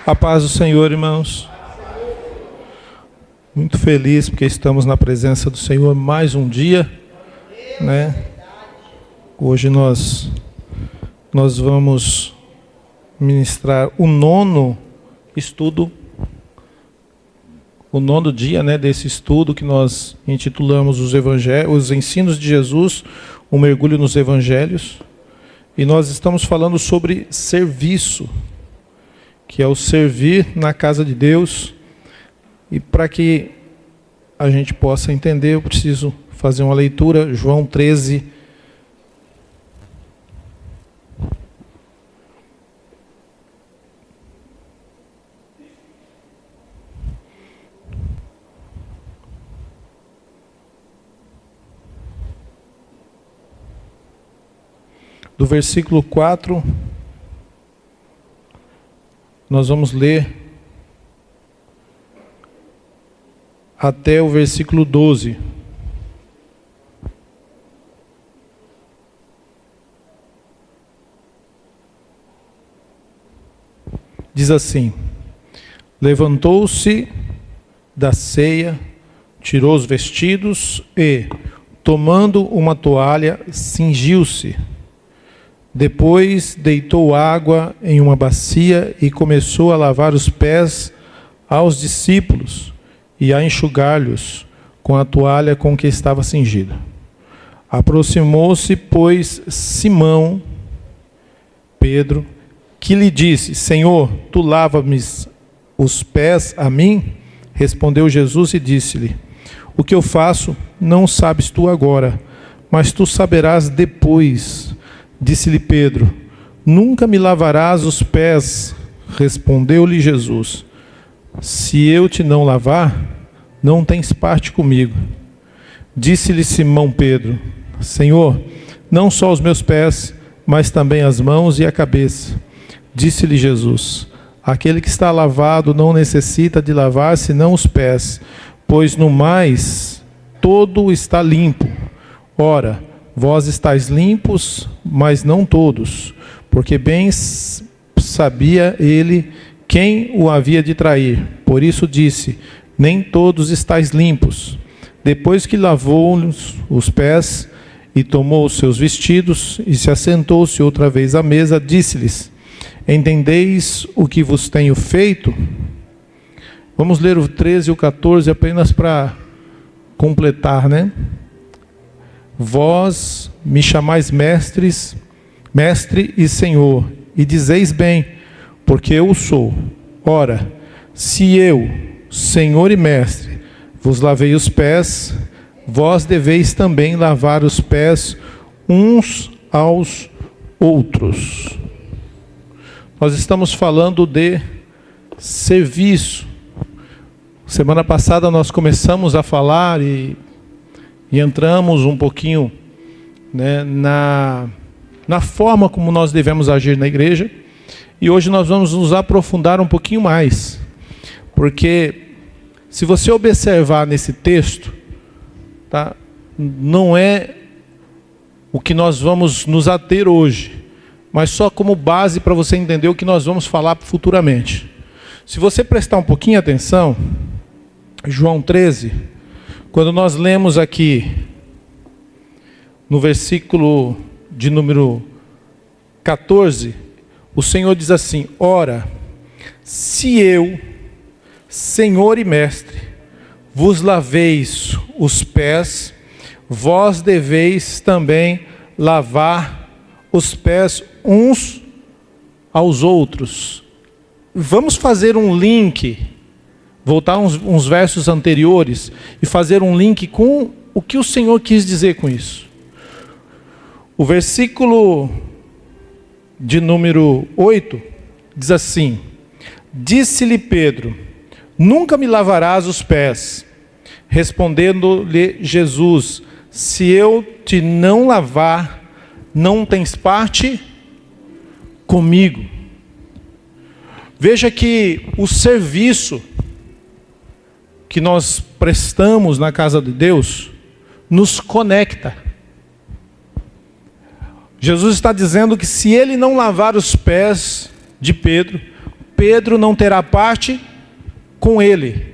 A paz do Senhor, irmãos. Muito feliz porque estamos na presença do Senhor mais um dia, né? Hoje nós vamos ministrar o nono dia, né, desse estudo que nós intitulamos os ensinos de Jesus, um mergulho nos evangelhos. E nós estamos falando sobre serviço, que é o servir na casa de Deus. E para que a gente possa entender, eu preciso fazer uma leitura, João 13. Do versículo 4, nós vamos ler até o versículo 12. Diz assim: levantou-se da ceia, tirou os vestidos e, tomando uma toalha, cingiu-se. Depois deitou água em uma bacia e começou a lavar os pés aos discípulos e a enxugar-lhes com a toalha com que estava cingido. Aproximou-se, pois, Simão, Pedro, que lhe disse: Senhor, tu lavas-me os pés a mim? Respondeu Jesus e disse-lhe: o que eu faço não sabes tu agora, mas tu saberás depois. Disse-lhe Pedro: nunca me lavarás os pés. Respondeu-lhe Jesus: se eu te não lavar, não tens parte comigo. Disse-lhe Simão Pedro: Senhor, não só os meus pés, mas também as mãos e a cabeça. Disse-lhe Jesus: aquele que está lavado não necessita de lavar senão os pés, pois no mais todo está limpo. Ora, vós estáis limpos, mas não todos, porque bem sabia ele quem o havia de trair. Por isso disse: nem todos estáis limpos. Depois que lavou-lhes os pés e tomou os seus vestidos e se assentou-se outra vez à mesa, disse-lhes: entendeis o que vos tenho feito? Vamos ler o 13 e o 14 apenas para completar, né? Vós me chamais mestre e Senhor, e dizeis bem, porque eu o sou. Ora, se eu, Senhor e Mestre, vos lavei os pés, vós deveis também lavar os pés uns aos outros. Nós estamos falando de serviço. Semana passada nós começamos a falar e entramos um pouquinho, né, na forma como nós devemos agir na igreja. E hoje nós vamos nos aprofundar um pouquinho mais. Porque se você observar nesse texto, tá, não é o que nós vamos nos ater hoje, mas só como base para você entender o que nós vamos falar futuramente. Se você prestar um pouquinho atenção, João 13, quando nós lemos aqui no versículo de número 14, o Senhor diz assim: ora, se eu, Senhor e Mestre, vos laveis os pés, vós deveis também lavar os pés uns aos outros. Vamos fazer um link, voltar uns versos anteriores e fazer um link com o que o Senhor quis dizer com isso. O versículo de número 8 diz assim: disse-lhe Pedro: nunca me lavarás os pés. Respondendo-lhe Jesus: se eu te não lavar, não tens parte comigo. Veja que o serviço que nós prestamos na casa de Deus nos conecta. Jesus está dizendo que se ele não lavar os pés de Pedro, Pedro não terá parte com ele.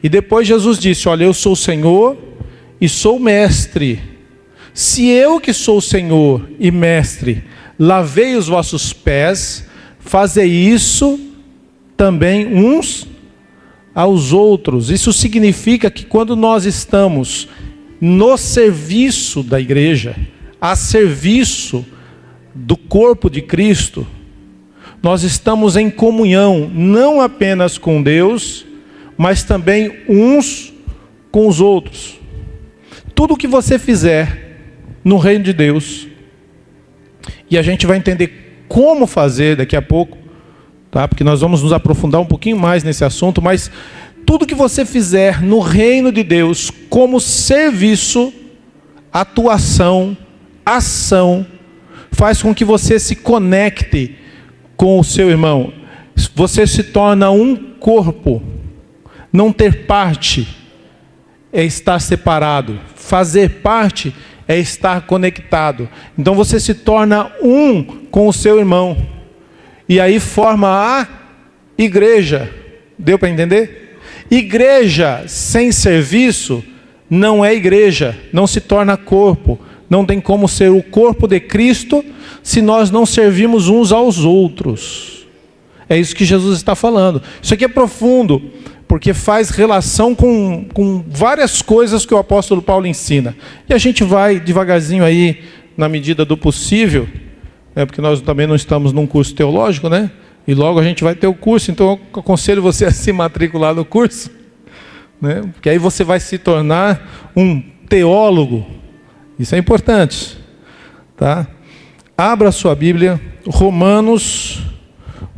E depois Jesus disse: olha, eu sou o Senhor e sou o mestre. Se eu que sou o Senhor e mestre, lavei os vossos pés, fazei isso também uns aos outros. Isso significa que quando nós estamos no serviço da igreja, a serviço do corpo de Cristo, nós estamos em comunhão, não apenas com Deus, mas também uns com os outros. Tudo que você fizer no reino de Deus, e a gente vai entender como fazer daqui a pouco, tá? Porque nós vamos nos aprofundar um pouquinho mais nesse assunto, mas tudo que você fizer no reino de Deus como serviço, atuação, ação, faz com que você se conecte com o seu irmão. Você se torna um corpo. Não ter parte é estar separado. Fazer parte é estar conectado. Então você se torna um com o seu irmão. E aí forma a igreja. Deu para entender? Igreja sem serviço não é igreja, não se torna corpo. Não tem como ser o corpo de Cristo se nós não servimos uns aos outros. É isso que Jesus está falando. Isso aqui é profundo, porque faz relação com várias coisas que o apóstolo Paulo ensina. E a gente vai devagarzinho aí, na medida do possível, porque nós também não estamos num curso teológico, né? E logo a gente vai ter o curso, então eu aconselho você a se matricular no curso, né? Porque aí você vai se tornar um teólogo. Isso é importante, tá? Abra a sua Bíblia, Romanos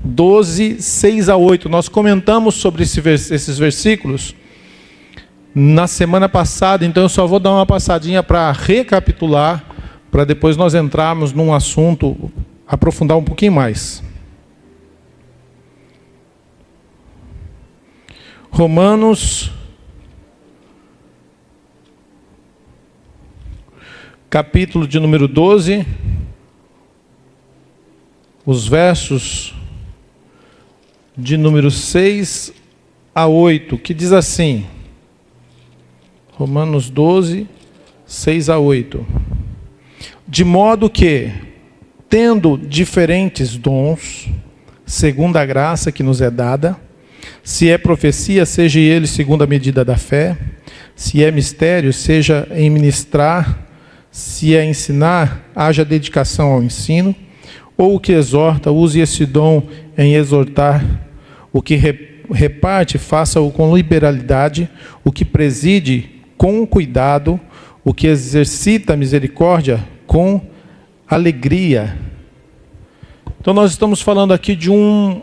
12, 6 a 8. Nós comentamos sobre esses versículos na semana passada, então eu só vou dar uma passadinha para recapitular, para depois nós entrarmos num assunto, aprofundar um pouquinho mais. Romanos, capítulo de número 12, os versos de número 6 a 8, que diz assim, Romanos 12, 6 a 8. De modo que, tendo diferentes dons, segundo a graça que nos é dada, se é profecia, seja ele segundo a medida da fé, se é mistério, seja em ministrar, se é ensinar, haja dedicação ao ensino, ou o que exorta, use esse dom em exortar, o que reparte, faça-o com liberalidade, o que preside, com cuidado, o que exercita a misericórdia, com alegria. Então nós estamos falando aqui de um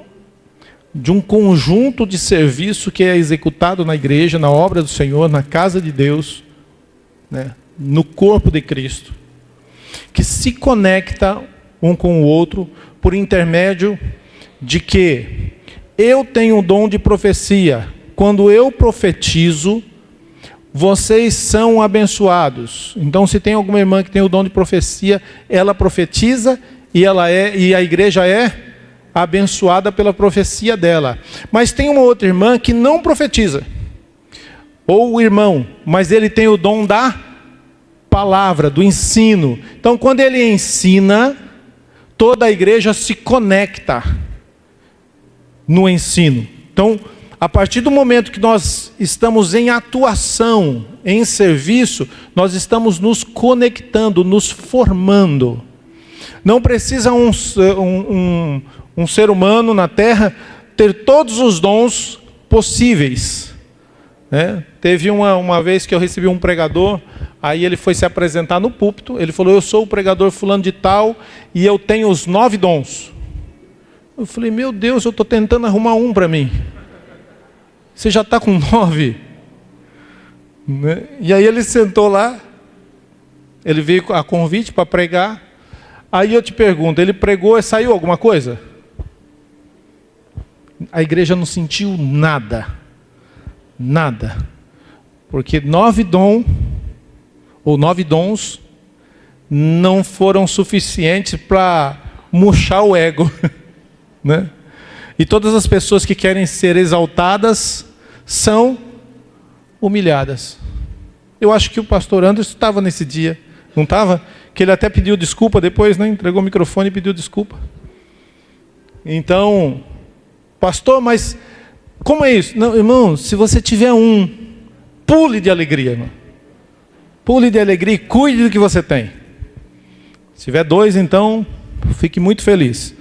conjunto de serviço que é executado na igreja, na obra do Senhor, na casa de Deus, né, no corpo de Cristo, que se conecta um com o outro por intermédio de que eu tenho o dom de profecia. Quando eu profetizo, vocês são abençoados. Então, se tem alguma irmã que tem o dom de profecia, ela profetiza e a igreja é abençoada pela profecia dela. Mas tem uma outra irmã que não profetiza, ou o irmão, mas ele tem o dom da palavra, do ensino. Então, quando ele ensina, toda a igreja se conecta no ensino. Então, a partir do momento que nós estamos em atuação, em serviço, nós estamos nos conectando, nos formando. Não precisa um ser humano na terra ter todos os dons possíveis, né? Teve uma vez que eu recebi um pregador, aí ele foi se apresentar no púlpito, ele falou, eu sou o pregador fulano de tal, e eu tenho os 9 dons. Eu falei, meu Deus, eu estou tentando arrumar um para mim. Você já está com 9? Né? E aí ele sentou lá, ele veio a convite para pregar, aí eu te pergunto, ele pregou e saiu alguma coisa? A igreja não sentiu nada. Nada. Porque 9 dons não foram suficientes para murchar o ego. Né? E todas as pessoas que querem ser exaltadas são humilhadas. Eu acho que o pastor Anderson estava nesse dia, não estava? Que ele até pediu desculpa depois, né? Entregou o microfone e pediu desculpa. Então, pastor, mas como é isso? Não, irmão, se você tiver um, pule de alegria, irmão. Pule de alegria e cuide do que você tem. Se tiver dois, então, fique muito feliz.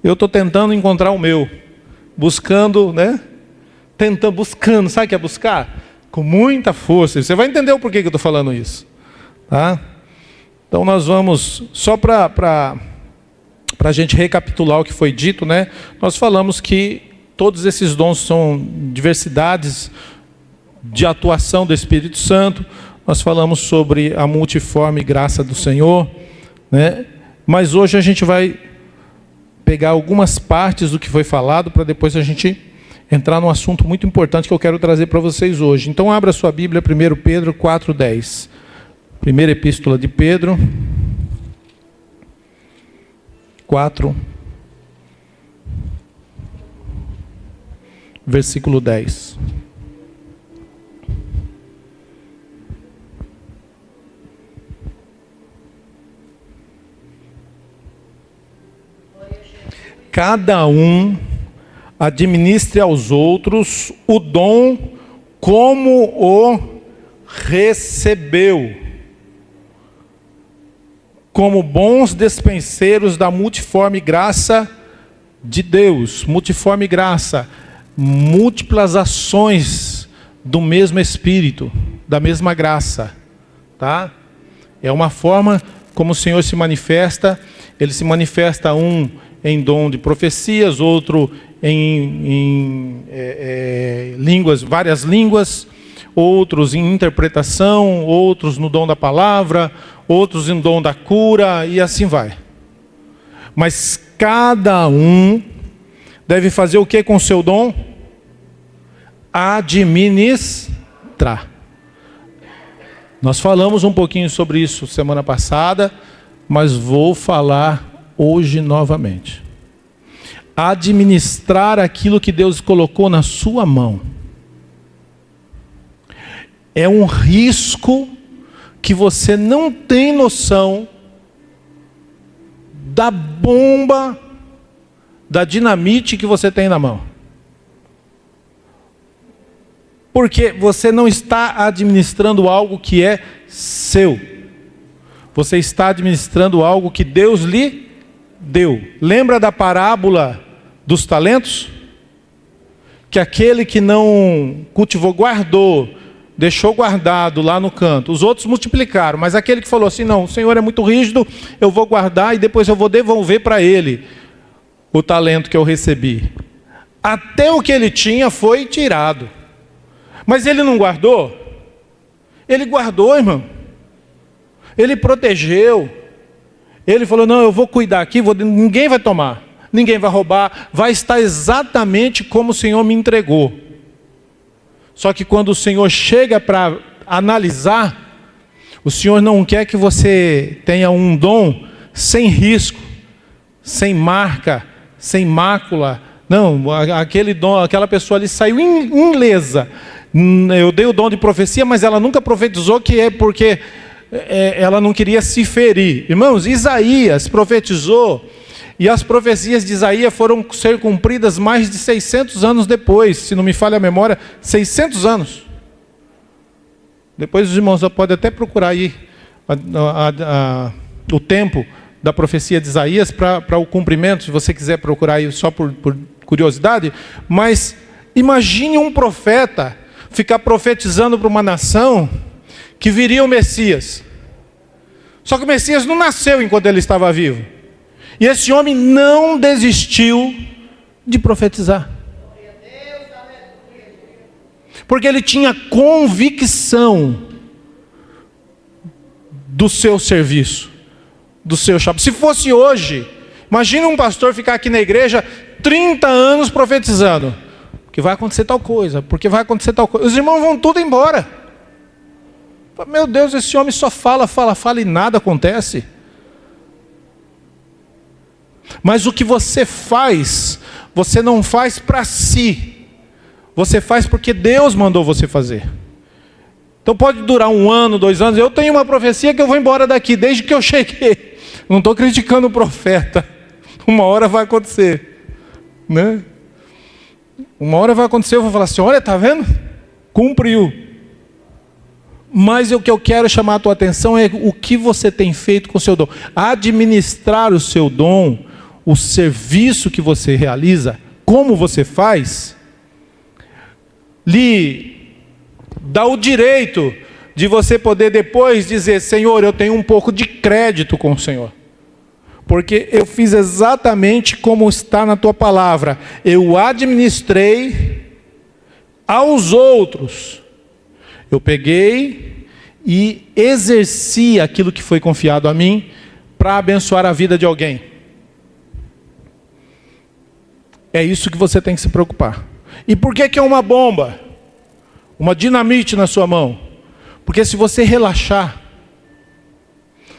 Eu estou tentando encontrar o meu. Buscando, né? Buscando, sabe o que é buscar? Com muita força. Você vai entender o porquê que eu estou falando isso. Tá? Então nós vamos, só para a gente recapitular o que foi dito, né? Nós falamos que todos esses dons são diversidades de atuação do Espírito Santo. Nós falamos sobre a multiforme graça do Senhor, né? Mas hoje a gente vai pegar algumas partes do que foi falado para depois a gente entrar num assunto muito importante que eu quero trazer para vocês hoje. Então abra sua Bíblia, 1 Pedro 4:10. Primeira epístola de Pedro 4, versículo 10. Cada um administre aos outros o dom como o recebeu, como bons despenseiros da multiforme graça de Deus. Multiforme graça, múltiplas ações do mesmo Espírito, da mesma graça, tá? É uma forma como o Senhor se manifesta. Ele se manifesta um em dom de profecias, outro em línguas, várias línguas, outros em interpretação, outros no dom da palavra, outros em dom da cura, e assim vai. Mas cada um deve fazer o que com o seu dom? Administrar. Nós falamos um pouquinho sobre isso semana passada, mas vou falar hoje novamente. Administrar aquilo que Deus colocou na sua mão. É um risco que você não tem noção da bomba, da dinamite que você tem na mão. Porque você não está administrando algo que é seu. Você está administrando algo que Deus lhe deu. Lembra da parábola dos talentos? Que aquele que não cultivou, guardou, deixou guardado lá no canto. Os outros multiplicaram, mas aquele que falou assim, não, o Senhor é muito rígido, eu vou guardar e depois eu vou devolver para ele o talento que eu recebi. Até o que ele tinha foi tirado. Mas ele não guardou? Ele guardou, irmão. Ele protegeu. Ele falou, não, eu vou cuidar aqui, ninguém vai tomar, ninguém vai roubar, vai estar exatamente como o Senhor me entregou. Só que quando o Senhor chega para analisar, o Senhor não quer que você tenha um dom sem risco, sem marca, sem mácula. Não, aquele dom, aquela pessoa ali saiu ilesa. Eu dei o dom de profecia, mas ela nunca profetizou, que é porque ela não queria se ferir. Irmãos, Isaías profetizou, e as profecias de Isaías foram ser cumpridas mais de 600 anos depois, se não me falha a memória, 600 anos. Depois os irmãos podem até procurar aí o tempo da profecia de Isaías para o cumprimento, se você quiser procurar aí só por curiosidade. Mas imagine um profeta ficar profetizando para uma nação que viria o Messias. Só que o Messias não nasceu enquanto ele estava vivo. E esse homem não desistiu de profetizar. Porque ele tinha convicção do seu serviço, do seu chamado. Se fosse hoje, imagina um pastor ficar aqui na igreja 30 anos profetizando. Que vai acontecer tal coisa, porque vai acontecer tal coisa. Os irmãos vão tudo embora. Meu Deus, esse homem só fala e nada acontece. Mas o que você faz, você não faz para si. Você faz porque Deus mandou você fazer. Então pode durar 1 ano, 2 anos. Eu tenho uma profecia que eu vou embora daqui desde que eu cheguei. Não estou criticando o profeta. Uma hora vai acontecer, né? Uma hora vai acontecer, eu vou falar assim, olha, tá vendo? Cumpriu. Mas o que eu quero chamar a tua atenção é o que você tem feito com o seu dom. Administrar o seu dom, o serviço que você realiza, como você faz, lhe dá o direito de você poder depois dizer, Senhor, eu tenho um pouco de crédito com o Senhor. Porque eu fiz exatamente como está na tua palavra. Eu administrei aos outros. Eu peguei e exerci aquilo que foi confiado a mim para abençoar a vida de alguém. É isso que você tem que se preocupar. E por que é uma bomba? Uma dinamite na sua mão? Porque se você relaxar,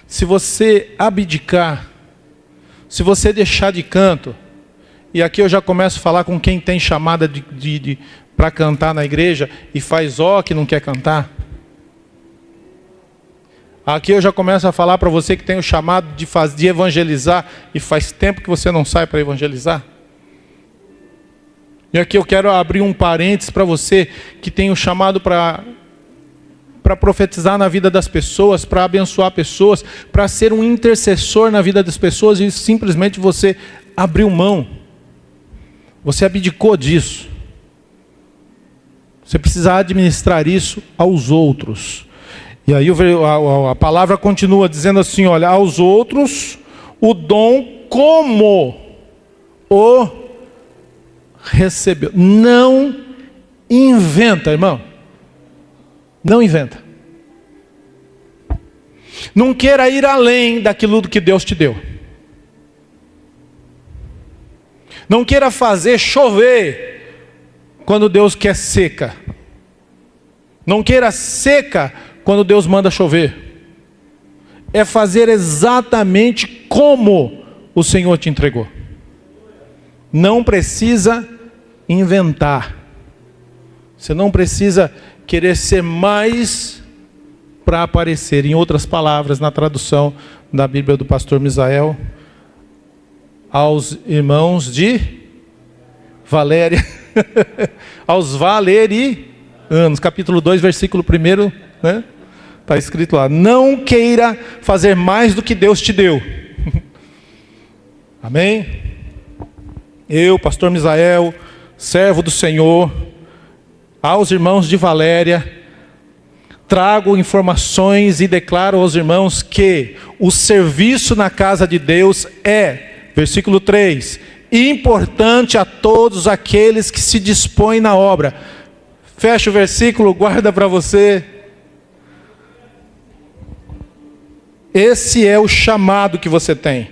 se você abdicar, se você deixar de canto, e aqui eu já começo a falar com quem tem chamada para cantar na igreja e faz que não quer cantar. Aqui eu já começo a falar para você que tem o chamado de evangelizar e faz tempo que você não sai para evangelizar. E aqui eu quero abrir um parênteses para você que tem o chamado para profetizar na vida das pessoas, para abençoar pessoas, para ser um intercessor na vida das pessoas e simplesmente você abriu mão. Você abdicou disso. Você precisa administrar isso aos outros. E aí a palavra continua dizendo assim, olha, aos outros o dom como o recebeu. Não inventa, irmão. Não inventa. Não queira ir além daquilo que Deus te deu. Não queira fazer chover quando Deus quer seca. Não queira seca quando Deus manda chover. É fazer exatamente como o Senhor te entregou. Não precisa inventar. Você não precisa querer ser mais para aparecer. Em outras palavras, na tradução da Bíblia do pastor Misael, aos irmãos de Valéria, aos valerianos, capítulo 2, versículo 1, né? Está escrito lá, não queira fazer mais do que Deus te deu. Amém? Eu, pastor Misael, servo do Senhor, aos irmãos de Valéria, trago informações e declaro aos irmãos que o serviço na casa de Deus é, versículo 3, importante a todos aqueles que se dispõem na obra. Fecha o versículo, guarda para você. Esse é o chamado que você tem.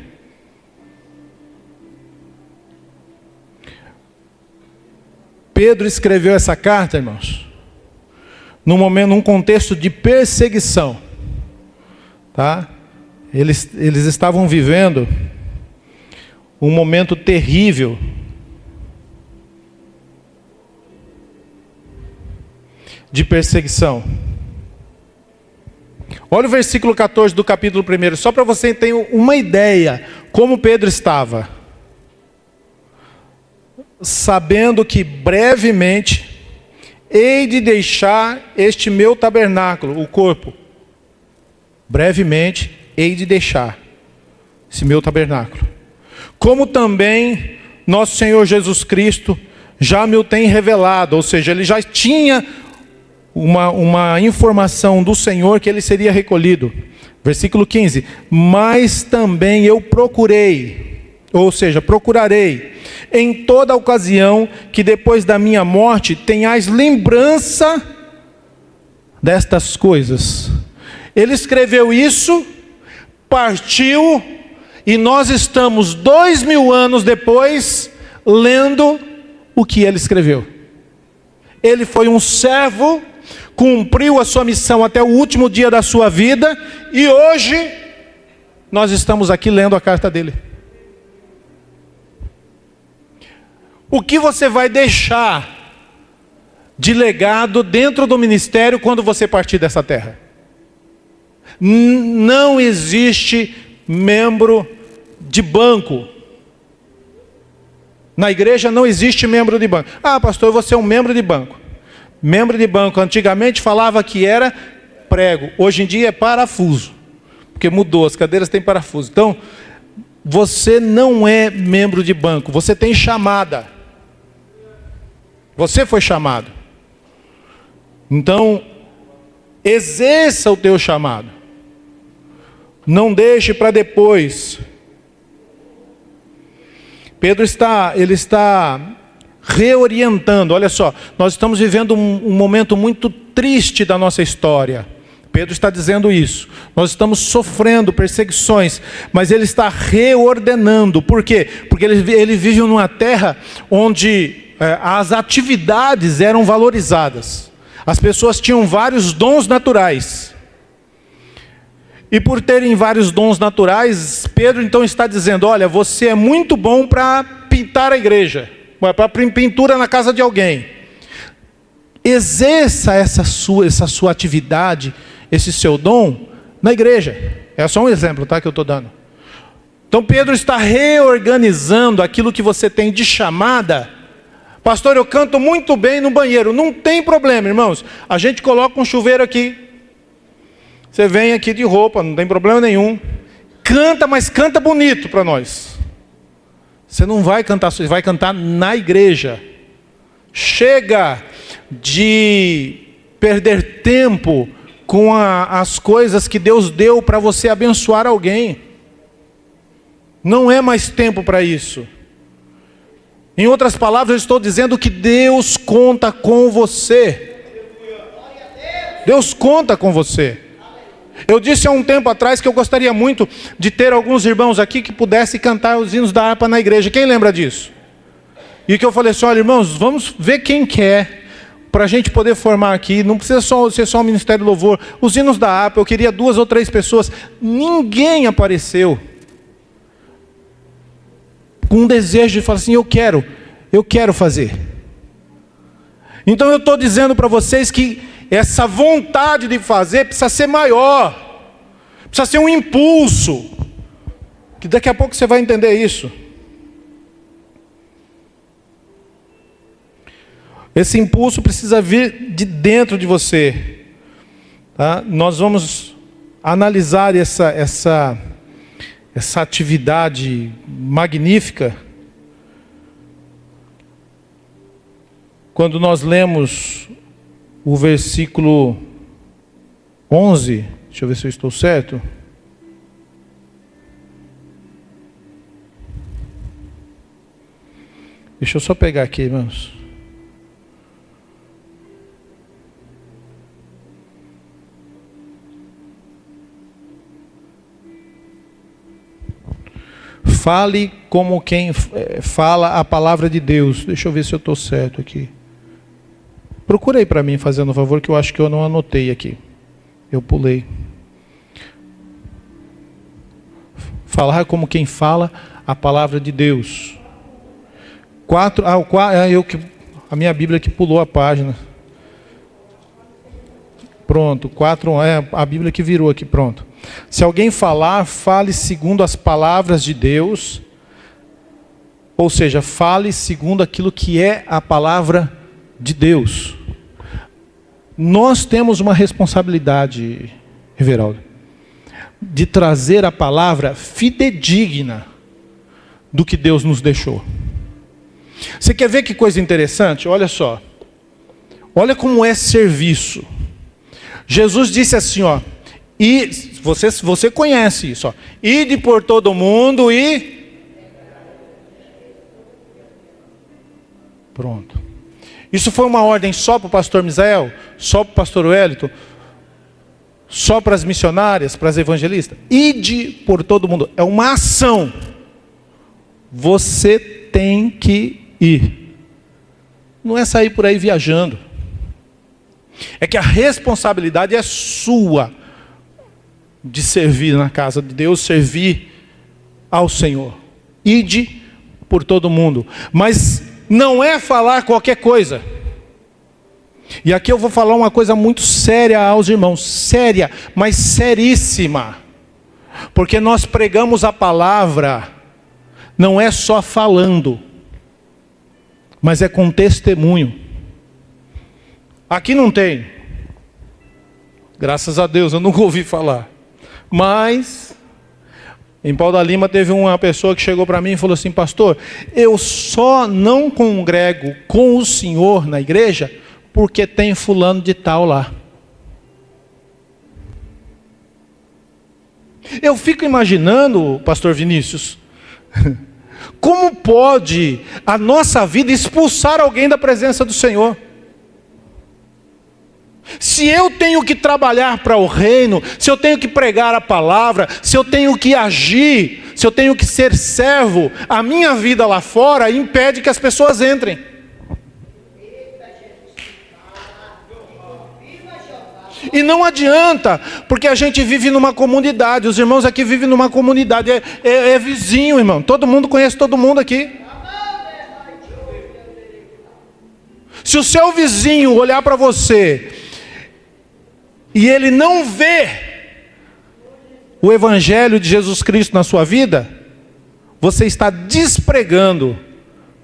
Pedro escreveu essa carta, irmãos, num contexto de perseguição, tá? Eles estavam vivendo um momento terrível de perseguição. Olha o versículo 14 do capítulo 1, só para você ter uma ideia como Pedro estava. Sabendo que brevemente hei de deixar este meu tabernáculo, o corpo. Brevemente hei de deixar esse meu tabernáculo. Como também nosso Senhor Jesus Cristo já me o tem revelado, ou seja, ele já tinha uma informação do Senhor que ele seria recolhido. Versículo 15, mas também eu procurei, ou seja, procurarei em toda ocasião que depois da minha morte tenhais lembrança destas coisas. Ele escreveu isso, partiu, e nós estamos 2000 anos depois lendo o que ele escreveu. Ele foi um servo, cumpriu a sua missão até o último dia da sua vida, e hoje nós estamos aqui lendo a carta dele. O que você vai deixar de legado dentro do ministério quando você partir dessa terra? Não existe membro de banco. Na igreja não existe membro de banco. Ah, pastor, você é um membro de banco. Membro de banco antigamente falava que era prego. Hoje em dia é parafuso. Porque mudou, as cadeiras têm parafuso. Então, você não é membro de banco. Você tem chamada. Você foi chamado. Então, exerça o teu chamado. Não deixe para depois. Pedro está reorientando. Olha só, nós estamos vivendo um momento muito triste da nossa história. Pedro está dizendo isso. Nós estamos sofrendo perseguições, mas ele está reordenando. Por quê? Porque ele vive numa terra onde as atividades eram valorizadas. As pessoas tinham vários dons naturais. E por terem vários dons naturais, Pedro então está dizendo, olha, você é muito bom para pintar a igreja, para pintura na casa de alguém. Exerça essa sua atividade, esse seu dom, na igreja. É só um exemplo, tá, que eu estou dando. Então Pedro está reorganizando aquilo que você tem de chamada. Pastor, eu canto muito bem no banheiro. Não tem problema, irmãos. A gente coloca um chuveiro aqui. Você vem aqui de roupa, não tem problema nenhum. Canta, mas canta bonito para nós. Você não vai cantar, você vai cantar na igreja. Chega de perder tempo com as coisas que Deus deu para você abençoar alguém. Não é mais tempo para isso. Em outras palavras, eu estou dizendo que Deus conta com você. Deus conta com você. Eu disse há um tempo atrás que eu gostaria muito de ter alguns irmãos aqui que pudessem cantar os hinos da harpa na igreja. Quem lembra disso? E que eu falei assim, olha irmãos, vamos ver quem quer, para a gente poder formar aqui. Não precisa ser só o Ministério do Louvor. Os hinos da harpa, eu queria 2 ou 3 pessoas. Ninguém apareceu com um desejo de falar assim, eu quero fazer. Então eu estou dizendo para vocês que essa vontade de fazer precisa ser maior. Precisa ser um impulso. Que daqui a pouco você vai entender isso. Esse impulso precisa vir de dentro de você. Tá? Nós vamos analisar essa atividade magnífica quando nós lemos o versículo 11, deixa eu ver se eu estou certo. Deixa eu só pegar aqui, irmãos. Fale como quem fala a palavra de Deus. Deixa eu ver se eu estou certo aqui. Procura aí para mim, fazendo um favor, que eu acho que eu não anotei aqui. Eu pulei. Falar como quem fala a palavra de Deus. A minha Bíblia que pulou a página. Pronto, 4, a Bíblia que virou aqui, pronto. Se alguém falar, fale segundo as palavras de Deus. Ou seja, fale segundo aquilo que é a palavra de Deus. Nós temos uma responsabilidade, Everaldo, de trazer a palavra fidedigna do que Deus nos deixou. Você quer ver que coisa interessante? Olha só. Olha como é serviço. Jesus disse assim, ó, e você conhece isso, ó, ide por todo mundo e pronto. Isso foi uma ordem só para o pastor Misael? Só para o pastor Wellington? Só para as missionárias, para as evangelistas? Ide por todo mundo. É uma ação. Você tem que ir. Não é sair por aí viajando. É que a responsabilidade é sua de servir na casa de Deus, servir ao Senhor. Ide por todo mundo. Mas não é falar qualquer coisa. E aqui eu vou falar uma coisa muito séria aos irmãos, séria, mas seríssima. Porque nós pregamos a palavra, não é só falando, mas é com testemunho. Aqui não tem. Graças a Deus, eu nunca ouvi falar. Mas, em Pau da Lima teve uma pessoa que chegou para mim e falou assim: pastor, eu só não congrego com o senhor na igreja porque tem fulano de tal lá. Eu fico imaginando, pastor Vinícius, como pode a nossa vida expulsar alguém da presença do Senhor? Se eu tenho que trabalhar para o reino, se eu tenho que pregar a palavra, se eu tenho que agir, se eu tenho que ser servo, a minha vida lá fora impede que as pessoas entrem. E não adianta, porque a gente vive numa comunidade, os irmãos aqui vivem numa comunidade, é vizinho, irmão, todo mundo conhece todo mundo aqui. Se o seu vizinho olhar para você e ele não vê o evangelho de Jesus Cristo na sua vida, você está despregando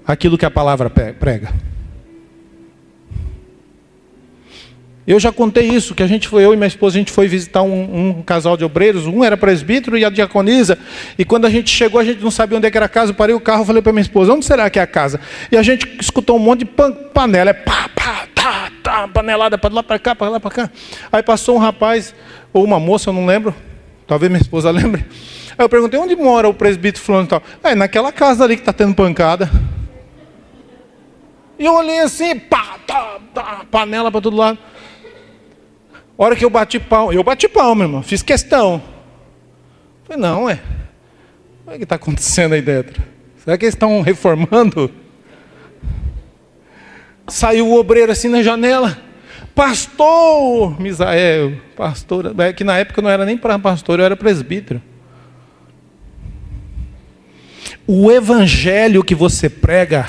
aquilo que a palavra prega. Eu já contei isso, que eu e minha esposa, a gente foi visitar um casal de obreiros, um era presbítero e a diaconisa, e quando a gente chegou, a gente não sabia onde é que era a casa, eu parei o carro e falei para minha esposa: onde será que é a casa? E a gente escutou um monte de panela, panelada para lá, para cá, para lá, para cá. Aí passou um rapaz, ou uma moça, eu não lembro, talvez minha esposa lembre. Aí eu perguntei: onde mora o presbítero fulano e tal? Naquela casa ali que está tendo pancada. E eu olhei assim, panela para todo lado. A hora que eu bati palma, irmão, fiz questão. Falei: não, o que está acontecendo aí dentro? Será que eles estão reformando? Saiu o obreiro assim na janela: pastor Misael, pastor, que na época eu não era nem pastor, eu era presbítero. O evangelho que você prega,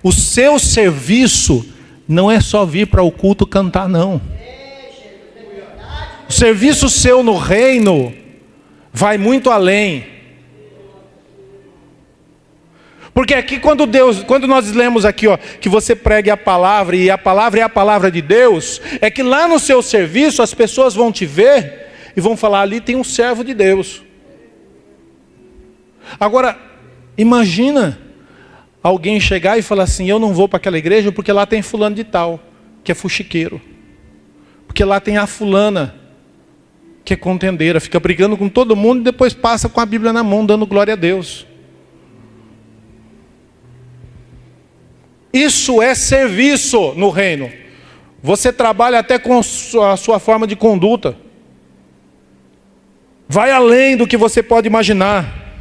o seu serviço, não é só vir para o culto cantar, não. O serviço seu no reino vai muito além. Porque aqui quando nós lemos aqui, que você pregue a palavra, e a palavra é a palavra de Deus, é que lá no seu serviço as pessoas vão te ver e vão falar: ali tem um servo de Deus. Agora, imagina alguém chegar e falar assim: eu não vou para aquela igreja porque lá tem fulano de tal, que é fuxiqueiro. Porque lá tem a fulana, que é contendeira, fica brigando com todo mundo e depois passa com a Bíblia na mão, dando glória a Deus. Isso é serviço no reino. Você trabalha até com a sua forma de conduta. Vai além do que você pode imaginar.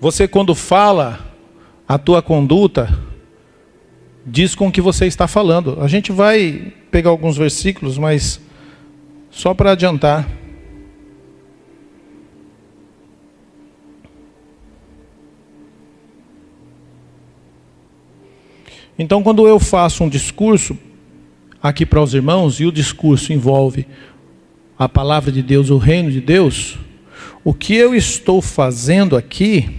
Você, quando fala, a tua conduta diz com o que você está falando. A gente vai pegar alguns versículos, mas só para adiantar. Então, quando eu faço um discurso aqui para os irmãos, e o discurso envolve a palavra de Deus, o reino de Deus, o que eu estou fazendo aqui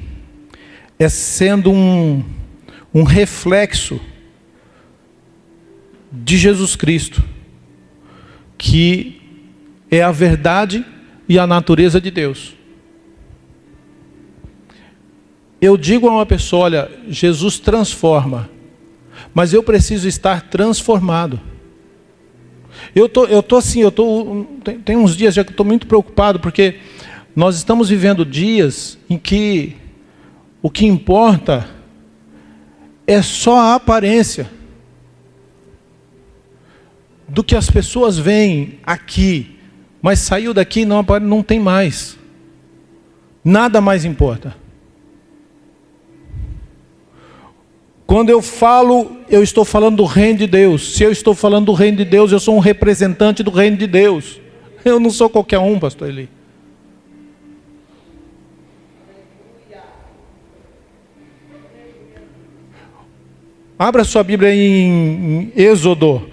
é sendo um reflexo de Jesus Cristo, que é a verdade e a natureza de Deus. Eu digo a uma pessoa: olha, Jesus transforma, mas eu preciso estar transformado. Tem uns dias já que eu estou muito preocupado, porque nós estamos vivendo dias em que o que importa é só a aparência do que as pessoas veem aqui, mas saiu daqui, não tem mais. Nada mais importa. Quando eu falo, eu estou falando do reino de Deus. Se eu estou falando do reino de Deus, eu sou um representante do reino de Deus. Eu não sou qualquer um, pastor Eli. Abra sua Bíblia em Êxodo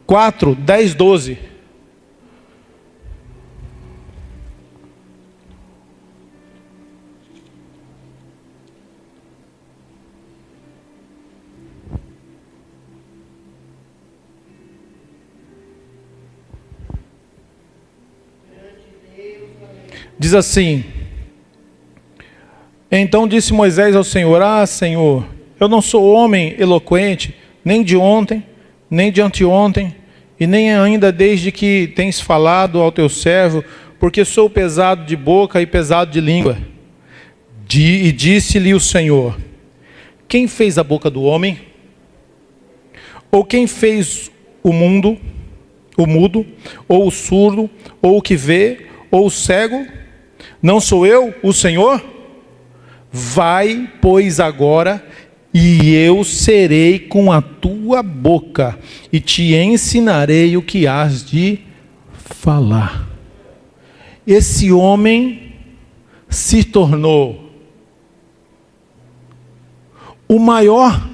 4, 10, 12. Diz assim: então disse Moisés ao Senhor: ah, Senhor, eu não sou homem eloquente, nem de ontem, nem de anteontem, e nem ainda desde que tens falado ao teu servo, porque sou pesado de boca e pesado de língua. E disse-lhe o Senhor: quem fez a boca do homem? Ou quem fez o mundo, o mudo, ou o surdo, ou o que vê, ou o cego? Não sou eu, o Senhor? Vai, pois, agora, e eu serei com a tua boca, e te ensinarei o que hás de falar. Esse homem se tornou o maior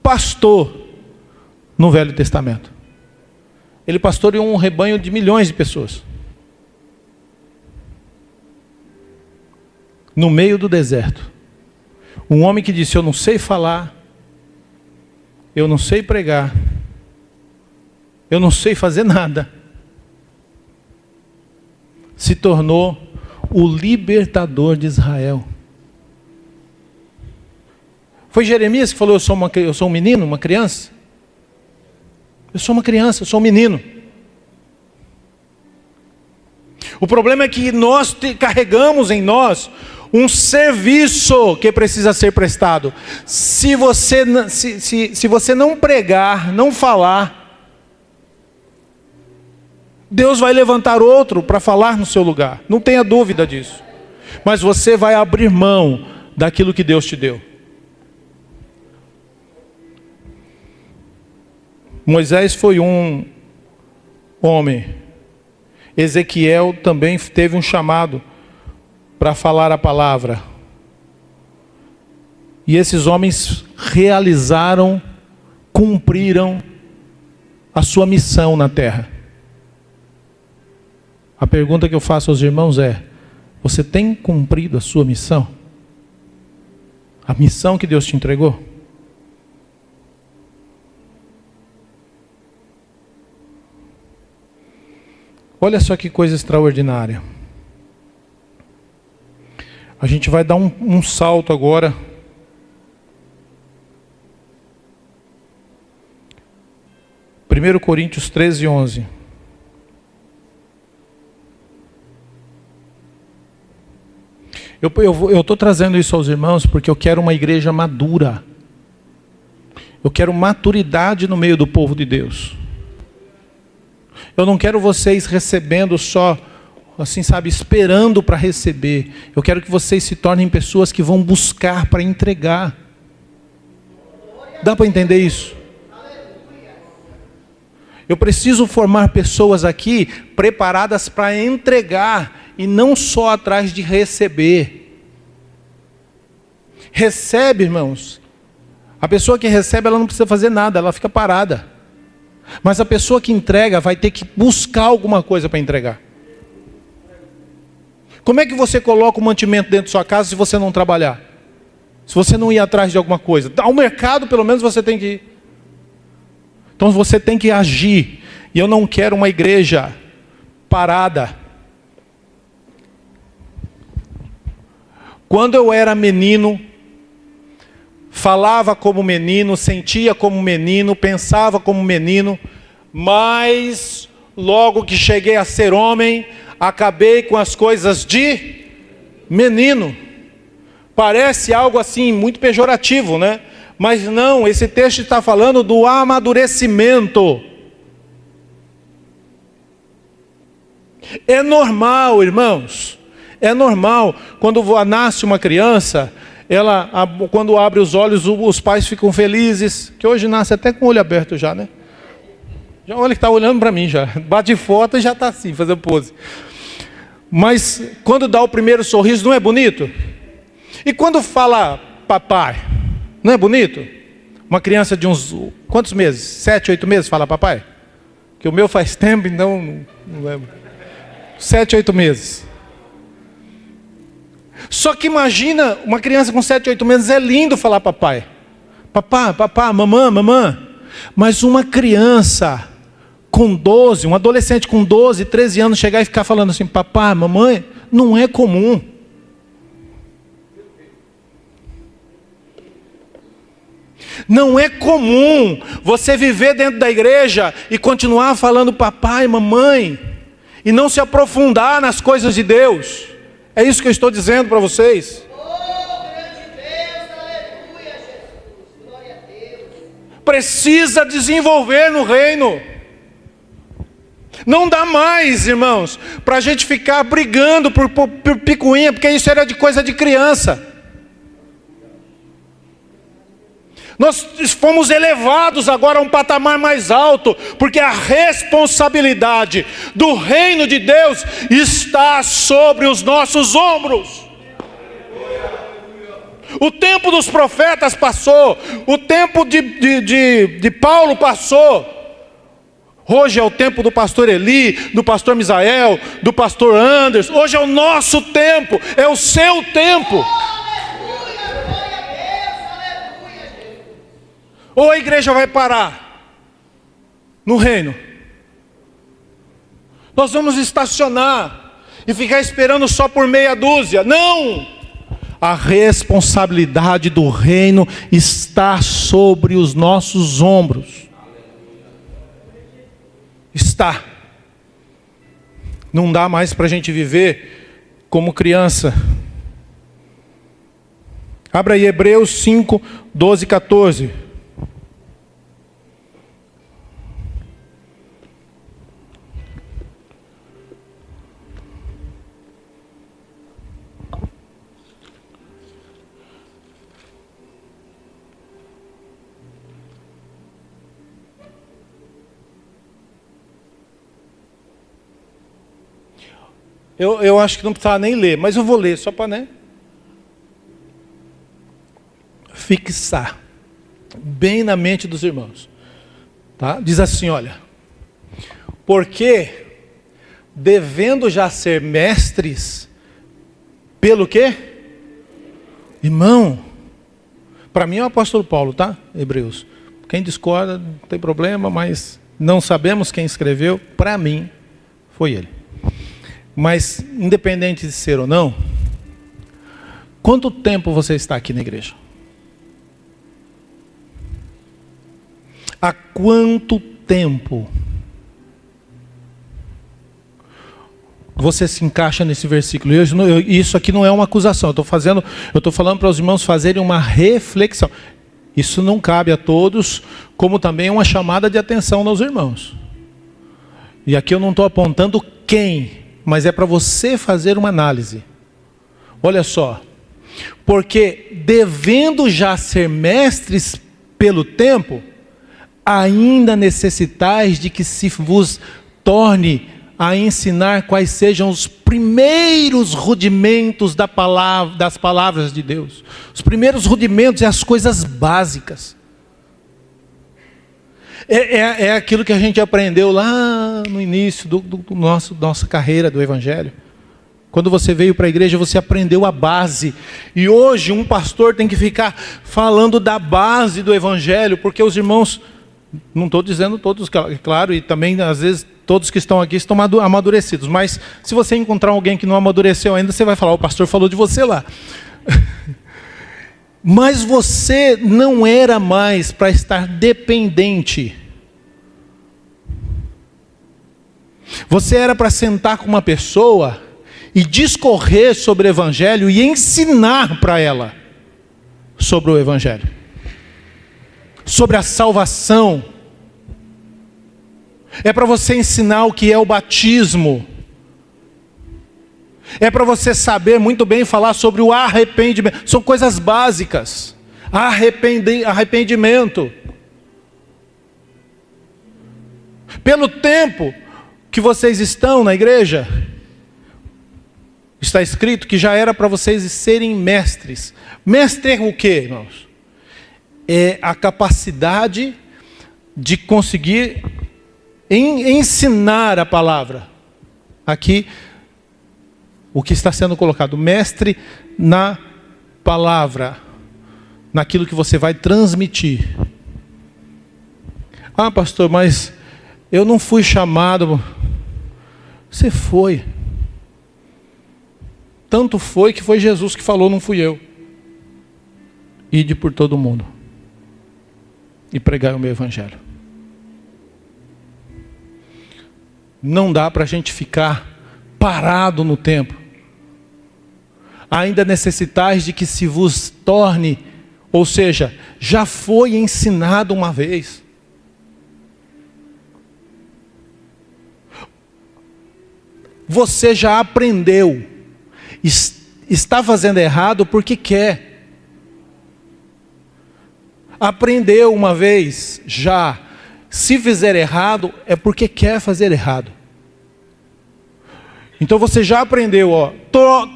pastor no Velho Testamento. Ele pastoreou um rebanho de milhões de pessoas. No meio do deserto. Um homem que disse: eu não sei falar, eu não sei pregar, eu não sei fazer nada. Se tornou o libertador de Israel. Foi Jeremias que falou: eu sou um menino, uma criança? Eu sou uma criança, eu sou um menino. O problema é que nós carregamos em nós um serviço que precisa ser prestado. Se você não pregar, não falar, Deus vai levantar outro para falar no seu lugar. Não tenha dúvida disso. Mas você vai abrir mão daquilo que Deus te deu. Moisés foi um homem. Ezequiel também teve um chamado para falar a palavra. E esses homens realizaram, cumpriram a sua missão na terra. A pergunta que eu faço aos irmãos é: você tem cumprido a sua missão? A missão que Deus te entregou? Olha só que coisa extraordinária. A gente vai dar um salto agora. Primeiro Coríntios 13, 11. Eu estou trazendo isso aos irmãos porque eu quero uma igreja madura. Eu quero maturidade no meio do povo de Deus. Eu não quero vocês recebendo só, assim, sabe, esperando para receber. Eu quero que vocês se tornem pessoas que vão buscar para entregar. Dá para entender isso? Eu preciso formar pessoas aqui preparadas para entregar e não só atrás de receber. Recebe, irmãos. A pessoa que recebe, ela não precisa fazer nada, ela fica parada. Mas a pessoa que entrega vai ter que buscar alguma coisa para entregar. Como é que você coloca o mantimento dentro da sua casa se você não trabalhar? Se você não ir atrás de alguma coisa? Ao mercado, pelo menos, você tem que ir. Então você tem que agir. E eu não quero uma igreja parada. Quando eu era menino, falava como menino, sentia como menino, pensava como menino, mas logo que cheguei a ser homem, acabei com as coisas de menino. Parece algo assim muito pejorativo, né? Mas não, esse texto está falando do amadurecimento. É normal, irmãos, é normal, quando nasce uma criança, quando abre os olhos, os pais ficam felizes, que hoje nasce até com o olho aberto já, né? Já olha que está olhando para mim já, bate foto e já está assim, fazendo pose. Mas quando dá o primeiro sorriso, não é bonito? E quando fala papai, não é bonito? Uma criança de uns, quantos meses? 7, 8 meses, fala papai? Que o meu faz tempo, então não lembro. 7, 8 meses. Só que imagina, uma criança com 7, 8 meses, é lindo falar papai. Papá, papá, mamã, mamã. Mas uma criança com 12, um adolescente com 12, 13 anos, chegar e ficar falando assim, papá, mamãe, não é comum. Não é comum você viver dentro da igreja e continuar falando papai, mamãe, e não se aprofundar nas coisas de Deus. É isso que eu estou dizendo para vocês. Precisa desenvolver no reino. Não dá mais, irmãos, para a gente ficar brigando por picuinha, porque isso era de coisa de criança. Nós fomos elevados agora a um patamar mais alto, porque a responsabilidade do reino de Deus está sobre os nossos ombros. O tempo dos profetas passou, o tempo de Paulo passou. Hoje é o tempo do pastor Eli, do pastor Misael, do pastor Anderson. Hoje é o nosso tempo, é o seu tempo. Ou a igreja vai parar no reino? Nós vamos estacionar e ficar esperando só por meia dúzia? Não! A responsabilidade do reino está sobre os nossos ombros. Está. Não dá mais para a gente viver como criança. Abra aí Hebreus 5, 12 e 14. Eu acho que não precisava nem ler, mas eu vou ler, só para, fixar bem na mente dos irmãos. Tá? Diz assim, olha. Porque, devendo já ser mestres, pelo quê? Irmão, para mim é o apóstolo Paulo, tá? Hebreus. Quem discorda, não tem problema, mas não sabemos quem escreveu. Para mim, foi ele. Mas, independente de ser ou não, quanto tempo você está aqui na igreja? Há quanto tempo você se encaixa nesse versículo? Isso aqui não é uma acusação, eu estou falando para os irmãos fazerem uma reflexão. Isso não cabe a todos, como também é uma chamada de atenção aos irmãos. E aqui eu não estou apontando quem, mas é para você fazer uma análise. Olha só. Porque devendo já ser mestres pelo tempo, ainda necessitais de que se vos torne a ensinar quais sejam os primeiros rudimentos das palavras de Deus. Os primeiros rudimentos e as coisas básicas. É aquilo que a gente aprendeu lá no início nossa carreira do Evangelho. Quando você veio para a igreja, você aprendeu a base. E hoje um pastor tem que ficar falando da base do Evangelho, porque os irmãos, não estou dizendo todos, claro, e também às vezes todos que estão aqui estão amadurecidos. Mas se você encontrar alguém que não amadureceu ainda, você vai falar, o pastor falou de você lá. Mas você não era mais para estar dependente. Você era para sentar com uma pessoa e discorrer sobre o Evangelho e ensinar para ela sobre o Evangelho. Sobre a salvação. É para você ensinar o que é o batismo. É para você saber muito bem falar sobre o arrependimento. São coisas básicas. Arrependimento. Pelo tempo que vocês estão na igreja, está escrito que já era para vocês serem mestres. Mestre é o quê, irmãos? é a capacidade de conseguir ensinar a palavra. Aqui, o que está sendo colocado, mestre na palavra, naquilo que você vai transmitir. Ah, pastor, mas eu não fui chamado. Você foi. Tanto foi que foi Jesus que falou, não fui eu. Ide por todo mundo e pregai o meu evangelho. Não dá para a gente ficar parado no tempo. Ainda necessitais de que se vos torne, ou seja, já foi ensinado uma vez. Você já aprendeu. Está fazendo errado porque quer. Aprendeu uma vez, já. Se fizer errado, é porque quer fazer errado. Então você já aprendeu,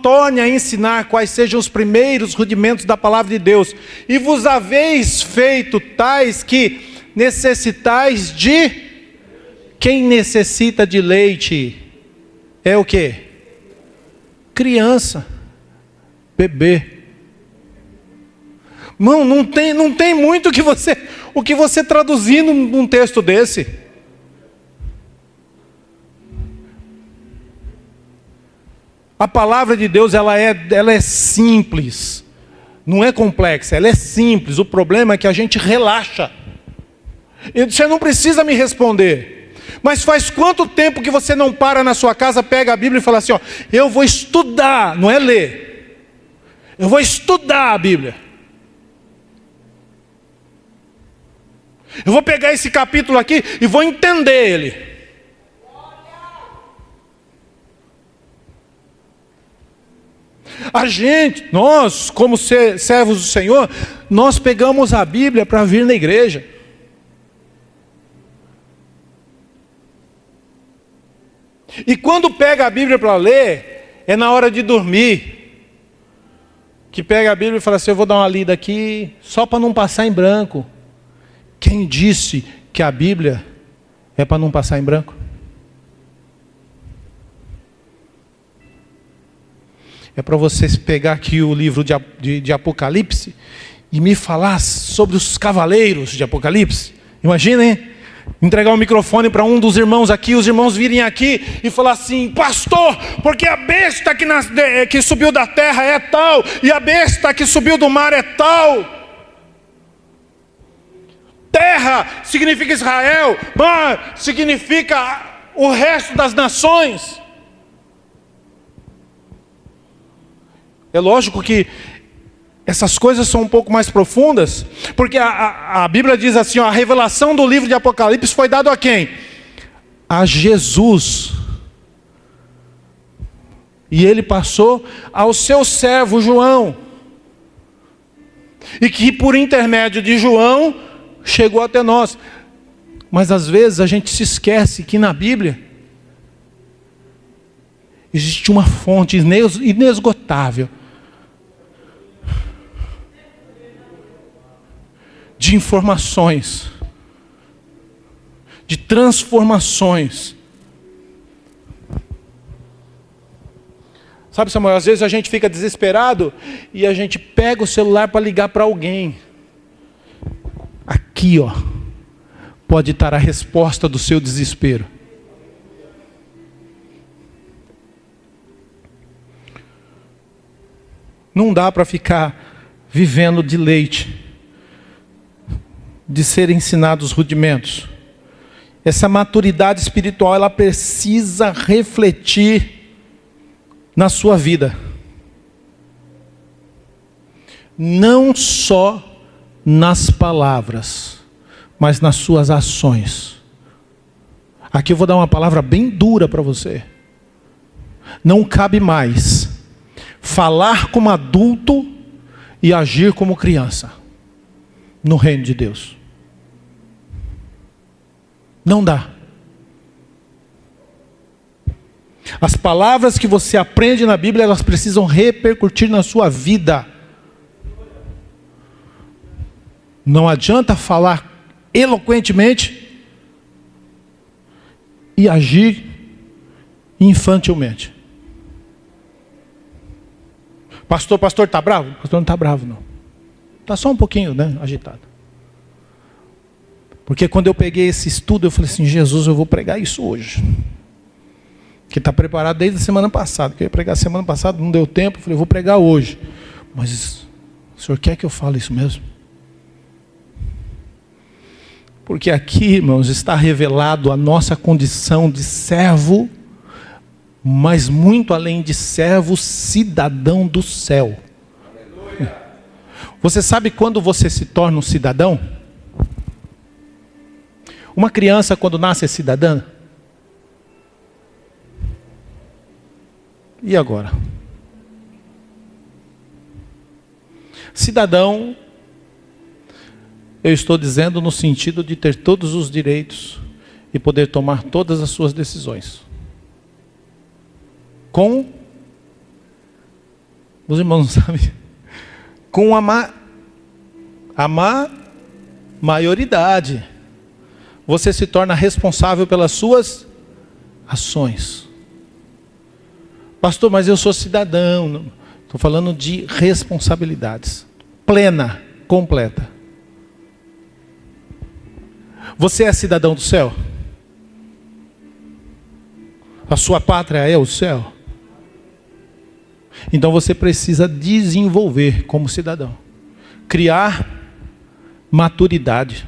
torne a ensinar quais sejam os primeiros rudimentos da palavra de Deus. E vos haveis feito tais que necessitais de... Quem necessita de leite é o quê? Criança, bebê. Não tem muito o que você traduzir num texto desse. A palavra de Deus ela é simples, não é complexa, ela é simples. O problema é que a gente relaxa. Você não precisa me responder. Mas faz quanto tempo que você não para na sua casa, pega a Bíblia e fala assim, eu vou estudar, não é ler. Eu vou estudar a Bíblia. Eu vou pegar esse capítulo aqui e vou entender ele. A gente, nós, como servos do Senhor, nós pegamos a Bíblia para vir na igreja. E quando pega a Bíblia para ler, é na hora de dormir. Que pega a Bíblia e fala assim, eu vou dar uma lida aqui, só para não passar em branco. Quem disse que a Bíblia é para não passar em branco? É para vocês pegar aqui o livro de Apocalipse e me falar sobre os cavaleiros de Apocalipse. Imaginem, entregar o microfone para um dos irmãos aqui, os irmãos virem aqui e falar assim, pastor, porque a besta que subiu da terra é tal, e a besta que subiu do mar é tal. Terra significa Israel, mar significa o resto das nações. É lógico que essas coisas são um pouco mais profundas, porque a Bíblia diz assim, a revelação do livro de Apocalipse foi dado a quem? A Jesus. E ele passou ao seu servo João. E que por intermédio de João chegou até nós. Mas às vezes a gente se esquece que na Bíblia existe uma fonte inesgotável de informações, de transformações. Sabe, Samuel, às vezes a gente fica desesperado e a gente pega o celular para ligar para alguém. Aqui, pode estar a resposta do seu desespero. Não dá para ficar vivendo de leite, de ser ensinados rudimentos. Essa maturidade espiritual, ela precisa refletir na sua vida. Não só nas palavras, mas nas suas ações. Aqui eu vou dar uma palavra bem dura para você. Não cabe mais falar como adulto e agir como criança no reino de Deus. Não dá. As palavras que você aprende na Bíblia, elas precisam repercutir na sua vida. Não adianta falar eloquentemente e agir infantilmente. Pastor está bravo? Pastor não está bravo, não. Está só um pouquinho, né, agitado. Porque quando eu peguei esse estudo, eu falei assim, Jesus, eu vou pregar isso hoje. Que está preparado desde a semana passada. Que eu ia pregar semana passada, não deu tempo. Eu falei, eu vou pregar hoje. Mas o senhor quer que eu fale isso mesmo? Porque aqui, irmãos, está revelado a nossa condição de servo, mas muito além de servo, cidadão do céu. Aleluia. Você sabe quando você se torna um cidadão? Uma criança, quando nasce, é cidadã? E agora? Cidadão, eu estou dizendo no sentido de ter todos os direitos e poder tomar todas as suas decisões. Com, os irmãos não sabem, com a maioridade. Você se torna responsável pelas suas ações. Pastor, mas eu sou cidadão. Estou falando de responsabilidades. Plena, completa. Você é cidadão do céu? A sua pátria é o céu? Então você precisa desenvolver como cidadão. Criar maturidade.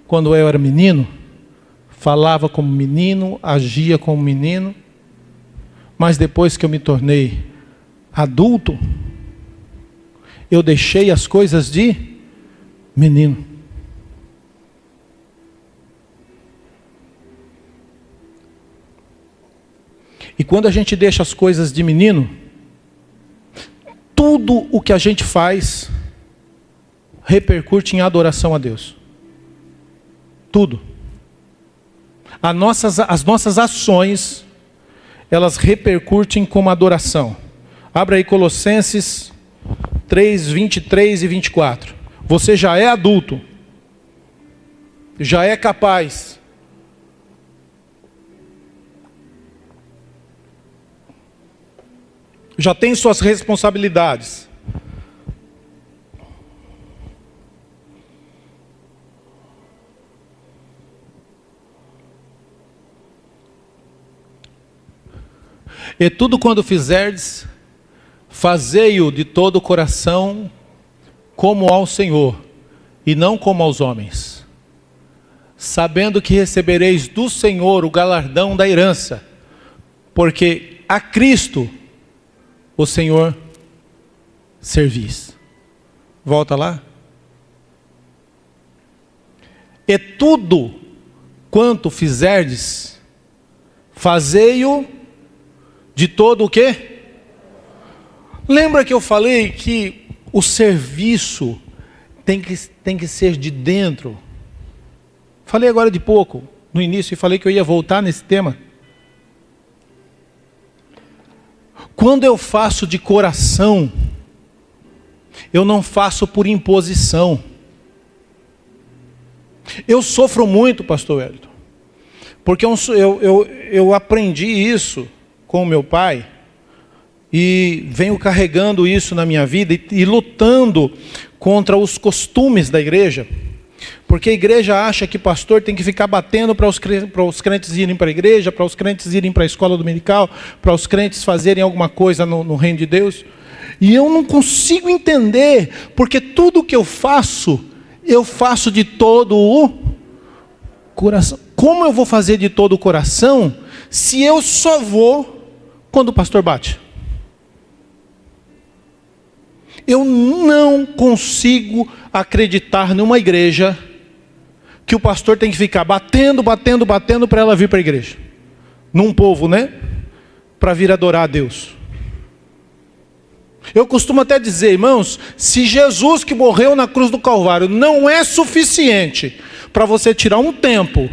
Quando eu era menino, falava como menino, agia como menino, mas depois que eu me tornei adulto, eu deixei as coisas de menino. E quando a gente deixa as coisas de menino, tudo o que a gente faz repercute em adoração a Deus. Tudo. As nossas ações, elas repercutem como adoração. Abra aí Colossenses 3, 23 e 24. Você já é adulto. Já é capaz. Já tem suas responsabilidades. E tudo quando fizerdes, fazei-o de todo o coração, como ao Senhor, e não como aos homens, sabendo que recebereis do Senhor o galardão da herança, porque a Cristo o Senhor servis. Volta lá. E tudo quanto fizerdes, fazei-o de todo o quê? Lembra que eu falei que o serviço tem que ser de dentro? Falei agora de pouco, no início, e falei que eu ia voltar nesse tema. Quando eu faço de coração, eu não faço por imposição. Eu sofro muito, pastor Wellington, porque eu aprendi isso com o meu pai, e venho carregando isso na minha vida, e lutando contra os costumes da igreja, porque a igreja acha que pastor tem que ficar batendo para os crentes irem para a igreja, para os crentes irem para a escola dominical, para os crentes fazerem alguma coisa no reino de Deus, e eu não consigo entender, porque tudo que eu faço de todo o coração. Como eu vou fazer de todo o coração, se eu só vou quando o pastor bate? Eu não consigo acreditar numa igreja que o pastor tem que ficar batendo para ela vir para a igreja. Num povo, né? Para vir adorar a Deus. Eu costumo até dizer, irmãos, se Jesus que morreu na cruz do Calvário não é suficiente para você tirar um tempo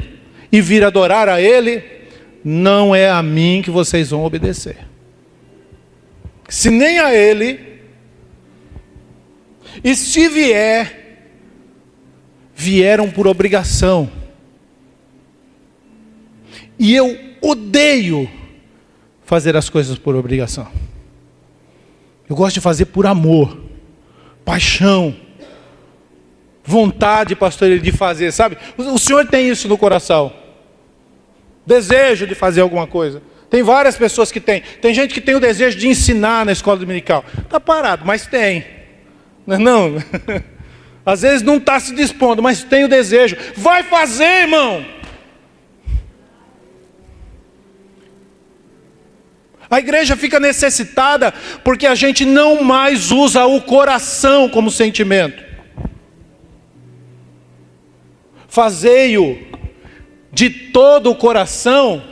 e vir adorar a Ele, não é a mim que vocês vão obedecer. Se nem a Ele, E se vieram por obrigação. E eu odeio fazer as coisas por obrigação. Eu gosto de fazer por amor, paixão, vontade, pastor, de fazer, sabe? O senhor tem isso no coração. Desejo de fazer alguma coisa. Tem várias pessoas que têm. Tem gente que tem o desejo de ensinar na escola dominical. Está parado, mas tem. Não. Às vezes não está se dispondo, mas tem o desejo. Vai fazer, irmão. A igreja fica necessitada porque a gente não mais usa o coração como sentimento. Fazei-o de todo o coração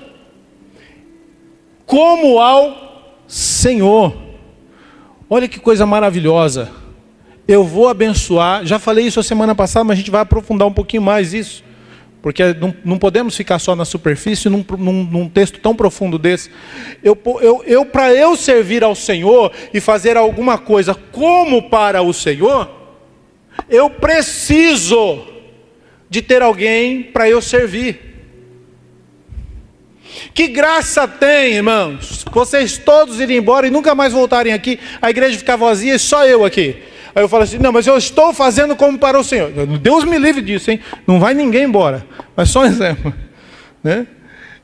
como ao Senhor. Olha que coisa maravilhosa. Eu vou abençoar, já falei isso a semana passada, mas a gente vai aprofundar um pouquinho mais isso. Porque não podemos ficar só na superfície num texto tão profundo desse. Para eu servir ao Senhor e fazer alguma coisa como para o Senhor, eu preciso de ter alguém para eu servir. Que graça tem, irmãos, vocês todos irem embora e nunca mais voltarem aqui, a igreja ficar vazia e só eu aqui. Aí eu falo assim, não, mas eu estou fazendo como para o Senhor. Deus me livre disso, hein? Não vai ninguém embora. Mas só um exemplo, né?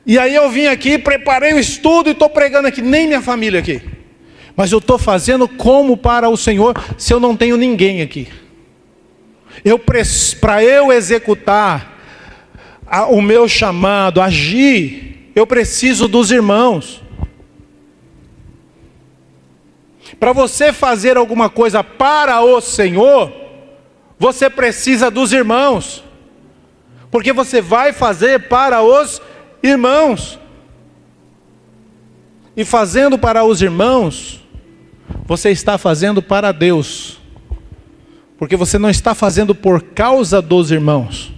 E aí eu vim aqui, preparei o estudo e estou pregando aqui, nem minha família aqui. Mas eu estou fazendo como para o Senhor, se eu não tenho ninguém aqui. Para eu executar o meu chamado, agir, eu preciso dos irmãos. Para você fazer alguma coisa para o Senhor, você precisa dos irmãos. Porque você vai fazer para os irmãos. E fazendo para os irmãos, você está fazendo para Deus. Porque você não está fazendo por causa dos irmãos,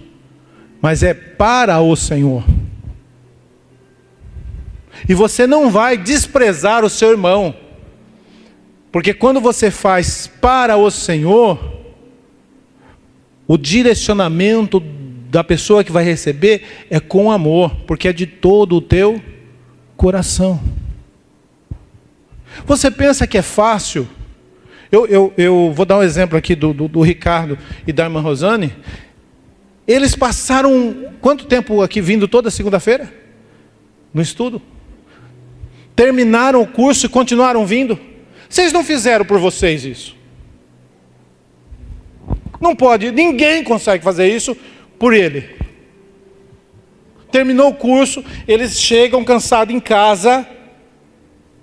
mas é para o Senhor. E você não vai desprezar o seu irmão. Porque quando você faz para o Senhor, o direcionamento da pessoa que vai receber é com amor, porque é de todo o teu coração. Você pensa que é fácil? Eu vou dar um exemplo aqui do Ricardo e da irmã Rosane. Eles passaram quanto tempo aqui vindo toda segunda-feira? No estudo? Terminaram o curso e continuaram vindo? Vocês não fizeram por vocês isso. Não pode, ninguém consegue fazer isso por ele. Terminou o curso, eles chegam cansados em casa.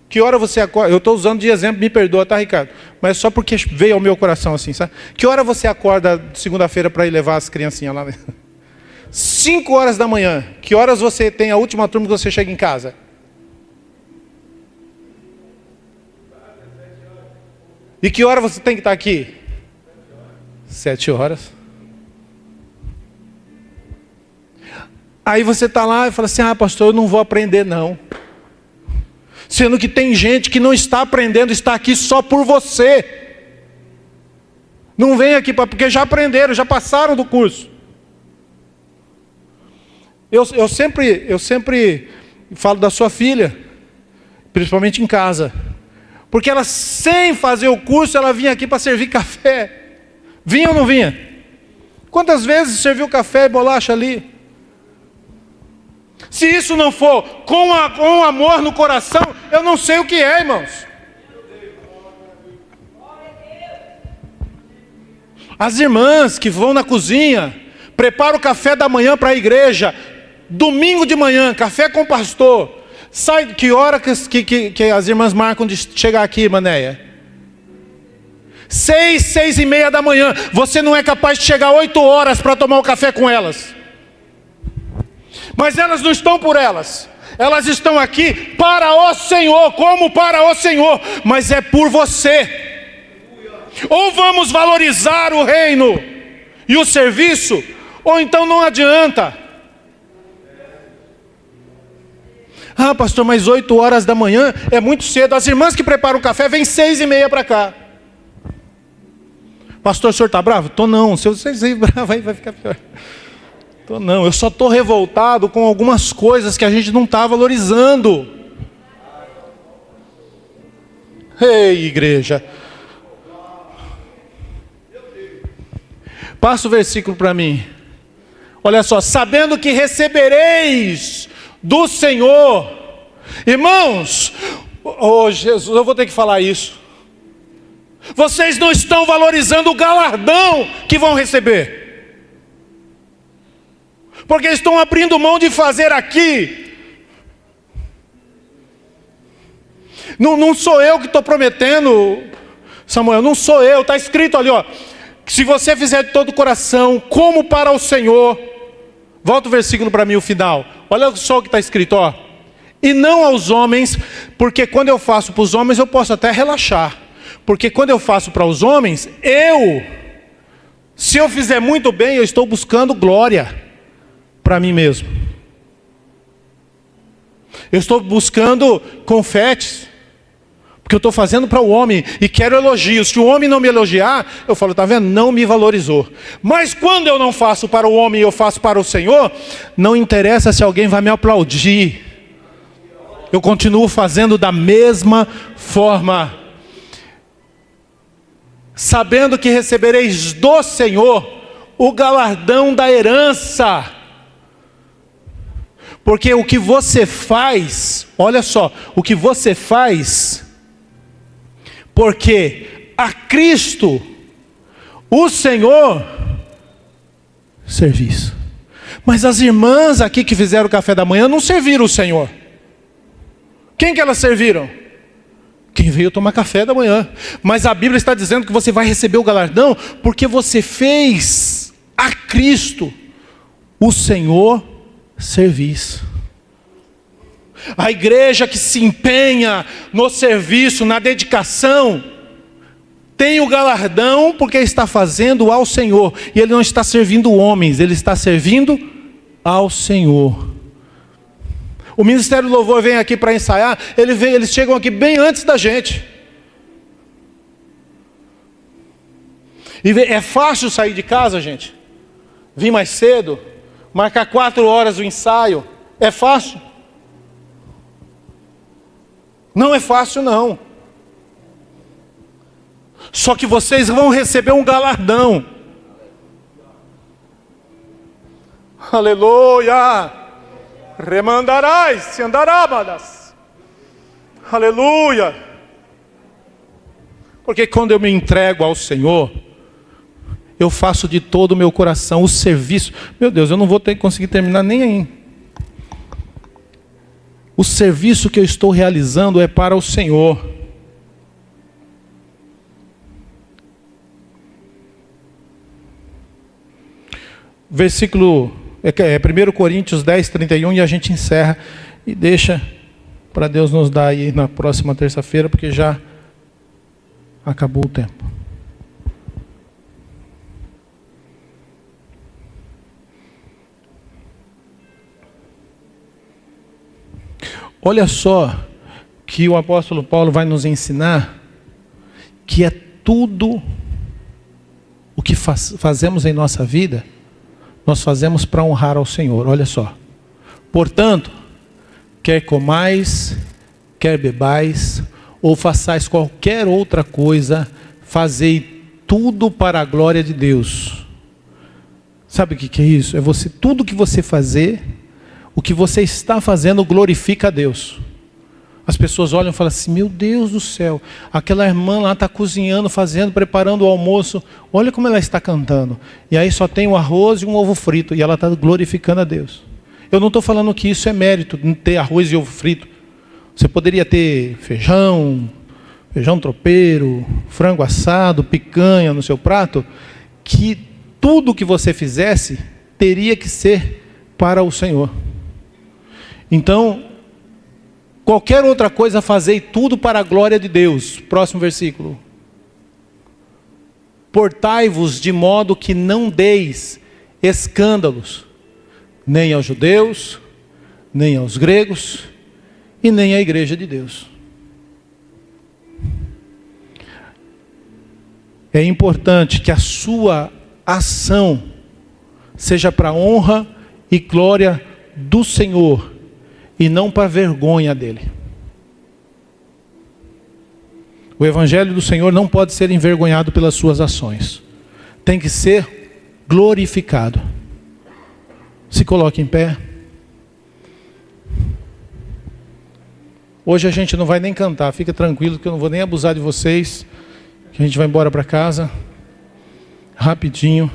Que hora você acorda? Eu estou usando de exemplo, me perdoa, tá, Ricardo? Mas só porque veio ao meu coração assim, sabe? Que hora você acorda segunda-feira para ir levar as criancinhas lá? 5 horas da manhã. Que horas você tem a última turma que você chega em casa? E que hora você tem que estar aqui? 7 horas. Aí você está lá e fala assim, pastor, eu não vou aprender não. Sendo que tem gente que não está aprendendo, está aqui só por você. Não vem aqui porque já aprenderam, já passaram do curso. Eu sempre falo da sua filha, principalmente em casa. Porque ela, sem fazer o curso, ela vinha aqui para servir café. Vinha ou não vinha? Quantas vezes serviu café e bolacha ali? Se isso não for com amor no coração, eu não sei o que é, irmãos. As irmãs que vão na cozinha, preparam o café da manhã para a igreja, domingo de manhã, café com o pastor. Sai, que hora que as irmãs marcam de chegar aqui, Manéia? 6:30 da manhã. Você não é capaz de chegar 8 horas para tomar o café com elas. Mas elas não estão por elas. Elas estão aqui para o Senhor, como para o Senhor. Mas é por você. Ou vamos valorizar o reino e o serviço, ou então não adianta. Pastor, mas 8 horas da manhã é muito cedo. As irmãs que preparam o café vêm 6:30 para cá. Pastor, o senhor está bravo? Tô não. Se vocês ir bravo, aí vai ficar pior. Tô não. Eu só estou revoltado com algumas coisas que a gente não está valorizando. Ei, igreja. Passa o versículo para mim. Olha só. Sabendo que recebereis do Senhor. Irmãos, oh Jesus, eu vou ter que falar isso. Vocês não estão valorizando o galardão que vão receber. Porque estão abrindo mão de fazer aqui. Não sou eu que estou prometendo, Samuel, não sou eu. Está escrito ali, ó. Se você fizer de todo o coração, como para o Senhor. Volta o versículo para mim, o final. Olha só o que está escrito, ó. E não aos homens, porque quando eu faço para os homens, eu posso até relaxar. Porque quando eu faço para os homens, se eu fizer muito bem, eu estou buscando glória para mim mesmo. Eu estou buscando confetes, porque eu estou fazendo para o homem e quero elogios. Se o homem não me elogiar, eu falo, está vendo? Não me valorizou. Mas quando eu não faço para o homem e eu faço para o Senhor, não interessa se alguém vai me aplaudir. Eu continuo fazendo da mesma forma. Sabendo que recebereis do Senhor o galardão da herança. Porque o que você faz, olha só, o que você faz, porque a Cristo, o Senhor, serviço. Mas as irmãs aqui que fizeram o café da manhã não serviram o Senhor. Quem que elas serviram? Quem veio tomar café da manhã. Mas a Bíblia está dizendo que você vai receber o galardão porque você fez a Cristo, o Senhor, serviço. A igreja que se empenha no serviço, na dedicação, tem o galardão porque está fazendo ao Senhor. E ele não está servindo homens, ele está servindo ao Senhor. O Ministério do Louvor vem aqui para ensaiar, eles chegam aqui bem antes da gente. E é fácil sair de casa, gente? Vir mais cedo, marcar 4 horas o ensaio, é fácil? Não é fácil não. Só que vocês vão receber um galardão. Aleluia! Remandarás, se andarábadas. Aleluia. Porque quando eu me entrego ao Senhor, eu faço de todo o meu coração o serviço. Meu Deus, eu não vou conseguir terminar nem aí. O serviço que eu estou realizando é para o Senhor. Versículo é 1 Coríntios 10, 31, e a gente encerra e deixa para Deus nos dar aí na próxima terça-feira, porque já acabou o tempo. Olha só que o apóstolo Paulo vai nos ensinar que é tudo o que fazemos em nossa vida, nós fazemos para honrar ao Senhor. Olha só. Portanto, quer comais, quer bebais, ou façais qualquer outra coisa, fazei tudo para a glória de Deus. Sabe o que é isso? É tudo que você fazer, o que você está fazendo glorifica a Deus. As pessoas olham e falam assim, meu Deus do céu, aquela irmã lá está cozinhando, preparando o almoço, olha como ela está cantando. E aí só tem o arroz e um ovo frito, e ela está glorificando a Deus. Eu não estou falando que isso é mérito, ter arroz e ovo frito. Você poderia ter feijão tropeiro, frango assado, picanha no seu prato, que tudo que você fizesse teria que ser para o Senhor. Então, qualquer outra coisa fazei tudo para a glória de Deus. Próximo versículo. Portai-vos de modo que não deis escândalos, nem aos judeus, nem aos gregos, e nem à igreja de Deus. É importante que a sua ação seja para a honra e glória do Senhor e não para a vergonha dele. O Evangelho do Senhor não pode ser envergonhado pelas suas ações. Tem que ser glorificado. Se coloque em pé. Hoje a gente não vai nem cantar, fica tranquilo que eu não vou nem abusar de vocês, que a gente vai embora para casa, rapidinho.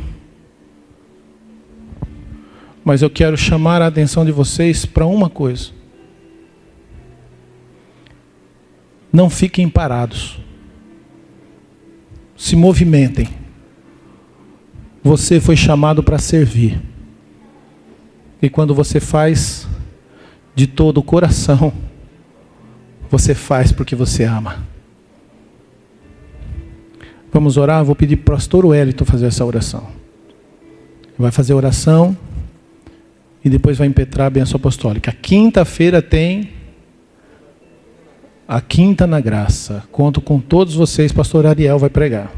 Mas eu quero chamar a atenção de vocês para uma coisa. Não fiquem parados. Se movimentem. Você foi chamado para servir. E quando você faz de todo o coração, você faz porque você ama. Vamos orar? Vou pedir para o pastor Wellington fazer essa oração. Vai fazer a oração e depois vai impetrar a bênção apostólica. Quinta-feira tem a Quinta na Graça. Conto com todos vocês, pastor Ariel vai pregar.